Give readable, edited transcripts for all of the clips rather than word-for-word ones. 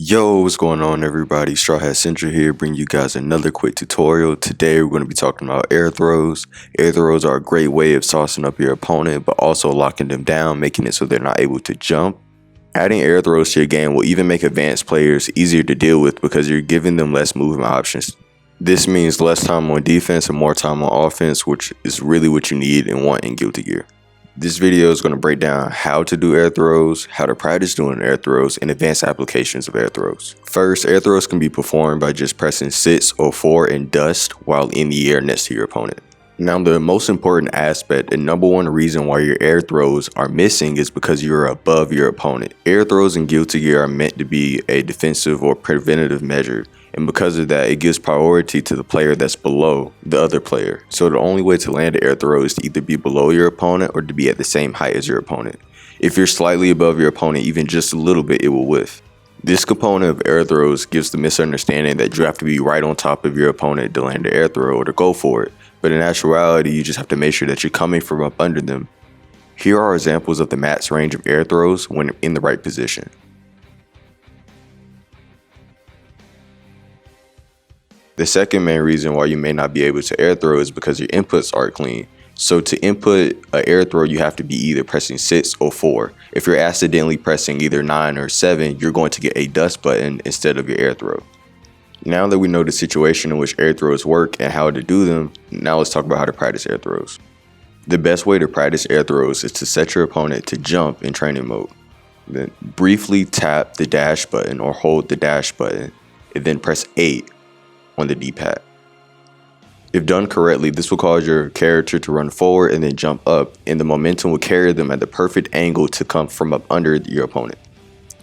Yo, what's going on everybody? Straw Hat Central here, bringing you guys another quick tutorial. Today we're going to be talking about air throws. Air throws are a great way of saucing up your opponent, but also locking them down, making it so they're not able to jump. Adding air throws to your game will even make advanced players easier to deal with because you're giving them less movement options. This means less time on defense and more time on offense, which is really what you need and want in Guilty Gear. This video is going to break down how to do air throws, how to practice doing air throws, and advanced applications of air throws. First, air throws can be performed by just pressing 6 or 4 and dust while in the air next to your opponent. Now, the most important aspect and number one reason why your air throws are missing is because you're above your opponent. Air throws in Guilty Gear are meant to be a defensive or preventative measure, and because of that, it gives priority to the player that's below the other player. So the only way to land an air throw is to either be below your opponent or to be at the same height as your opponent. If you're slightly above your opponent, even just a little bit, it will whiff. This component of air throws gives the misunderstanding that you have to be right on top of your opponent to land the air throw or to go for it. But in actuality, you just have to make sure that you're coming from up under them. Here are examples of the max range of air throws when in the right position. The second main reason why you may not be able to air throw is because your inputs aren't clean. So to input an air throw, you have to be either pressing 6 or 4. If you're accidentally pressing either 9 or 7, you're going to get a dust button instead of your air throw. Now that we know the situation in which air throws work and how to do them, now let's talk about how to practice air throws. The best way to practice air throws is to set your opponent to jump in training mode. Then briefly tap the dash button or hold the dash button and then press 8 on the D-pad. If done correctly, this will cause your character to run forward and then jump up, and the momentum will carry them at the perfect angle to come from up under your opponent.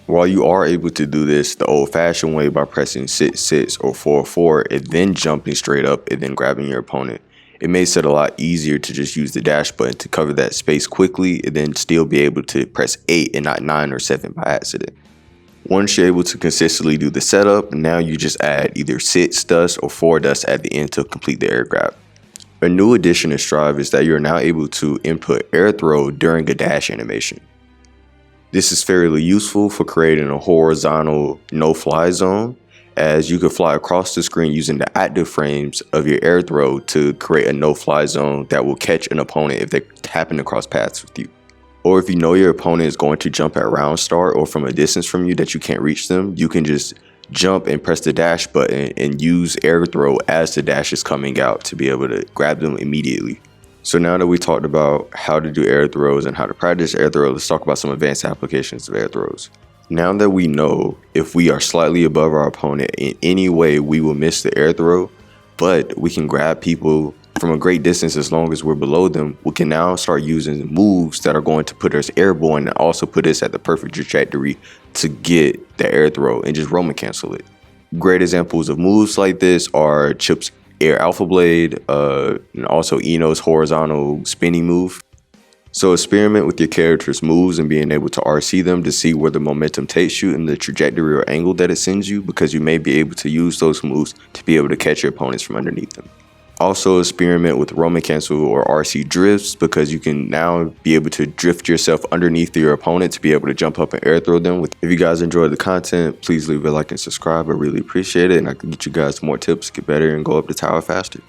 While you are able to do this the old-fashioned way by pressing 6, 6 or 4, 4 and then jumping straight up and then grabbing your opponent, it makes it a lot easier to just use the dash button to cover that space quickly and then still be able to press 8 and not 9 or 7 by accident. Once you're able to consistently do the setup, now you just add either 6 dust or 4 dust at the end to complete the air grab. A new addition to Strive is that you're now able to input air throw during a dash animation. This is fairly useful for creating a horizontal no-fly zone, as you can fly across the screen using the active frames of your air throw to create a no-fly zone that will catch an opponent if they happen to cross paths with you. Or if you know your opponent is going to jump at round start or from a distance from you that you can't reach them, you can just jump and press the dash button and use air throw as the dash is coming out to be able to grab them immediately. So now that we talked about how to do air throws and how to practice air throws, let's talk about some advanced applications of air throws. Now that we know if we are slightly above our opponent in any way, we will miss the air throw, but we can grab people from a great distance as long as we're below them, we can now start using moves that are going to put us airborne and also put us at the perfect trajectory to get the air throw and just Roman cancel it. Great examples of moves like this are Chip's Air Alpha Blade and also Eno's horizontal spinning move. So experiment with your character's moves and being able to RC them to see where the momentum takes you and the trajectory or angle that it sends you, because you may be able to use those moves to be able to catch your opponents from underneath them. Also experiment with Roman cancel or RC drifts, because you can now be able to drift yourself underneath your opponent to be able to jump up and air throw them. If you guys enjoyed the content, please leave a like and subscribe. I really appreciate it, and I can get you guys more tips, get better, and go up the tower faster.